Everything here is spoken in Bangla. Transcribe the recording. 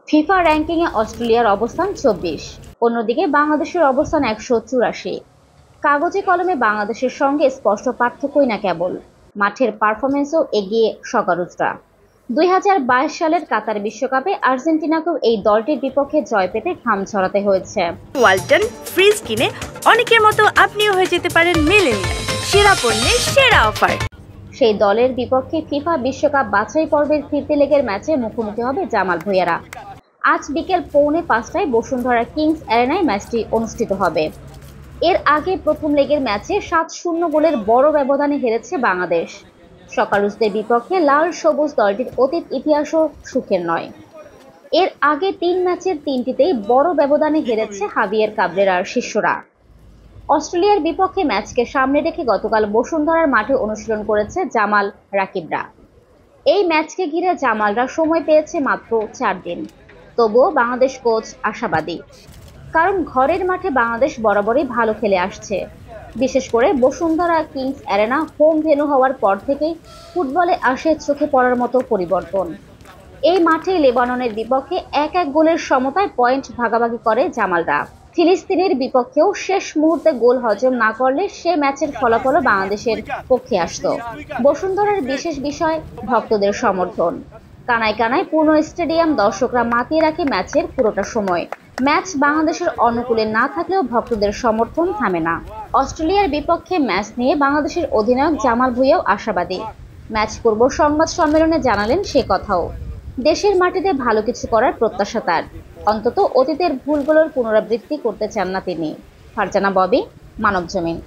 ফিফা র্যাঙ্কিংয়ে অস্ট্রেলিয়ার অবস্থান ২৪, অন্যদিকে বাংলাদেশের অবস্থান ১৮৪। কাগজে কলমে বাংলাদেশের সঙ্গে স্পষ্ট পার্থক্যই না কেবল, মাঠের পারফরম্যান্সও এগিয়ে সকারুজরা। ২০২২ সালের কাতার বিশ্বকাপে আর্জেন্টিনাকেও এই দলটির বিপক্ষে জয় পেতে ঘাম ঝরাতে হয়েছে। ওয়ালটন ফ্রিজ কিনে অনেকের মতো আপনিও হয়ে যেতে পারেন মিলেনিয়াল সেরা পণ্যের সেরা অফার। সেই দলের বিপক্ষে ফিফা বিশ্বকাপ বাছাই পর্বের ফিরতি লেগের ম্যাচে মুখোমুখি হবে জামাল ভূঁইয়ারা। আজ বিকেল 4:45টায় বসুন্ধরা কিংস অ্যারেনায় ম্যাচটি অনুষ্ঠিত হবে। এর আগে প্রথম লেগের ম্যাচে ৭-০ গোলের বড় ব্যবধানে হেরেছে বাংলাদেশ। সকারুজদের বিপক্ষে লাল সবুজ দলটির অতীত ইতিহাসও সুখের নয়। এর আগে ৩ ম্যাচের ৩টিতেই বড় ব্যবধানে হেরেছে হাভিয়ের কাবরেরার শিষ্যরা। অস্ট্রেলিয়ার বিপক্ষে ম্যাচকে সামনে রেখে গতকাল বসুন্ধরার মাঠে অনুশীলন করেছে জামাল রাকিবরা। এই ম্যাচকে ঘিরে জামালরা সময় পেয়েছে মাত্র ৪ দিন। তবুও বাংলাদেশ কোচ আশাবাদী, কারণ ঘরের মাঠে বাংলাদেশ বরাবরই ভালো খেলে আসছে। বিশেষ করে Bashundhara Kings arena home venue হওয়ার পর থেকেই ফুটবলে আসে চোখে পড়ার মতো পরিবর্তন। এই মাঠেই লেবাননের বিপক্ষে ১-১ গোলের সমতায় পয়েন্ট ভাগাভাগি করে জামালরা। ফিলিস্তিনের বিপক্ষেও শেষ মুহূর্তে গোল হজম না করলে সে ম্যাচের ফলাফলও বাংলাদেশের পক্ষে আসত। বসুন্ধরার বিশেষ বিষয় ভক্তদের সমর্থন। কানায় কানায় পূর্ণ স্টেডিয়াম, দর্শকরা মাতিয়ে রাখে ম্যাচের পুরোটা সময়। ম্যাচ বাংলাদেশের অনুকূলে না থাকলেও ভক্তদের সমর্থন থামে না। অস্ট্রেলিয়ার বিপক্ষে ম্যাচ নিয়ে বাংলাদেশের অধিনায়ক জামাল ভূঁইয়াও আশাবাদী। ম্যাচ পূর্ব সংবাদ সম্মেলনে জানালেন সে কথাও। দেশের মাটিতে ভালো কিছু করার প্রত্যাশা তার, অন্তত অতীতের ভুলগুলোর পুনরাবৃত্তি করতে চান না তিনি। ফারজানা ববি, মানবজমিন।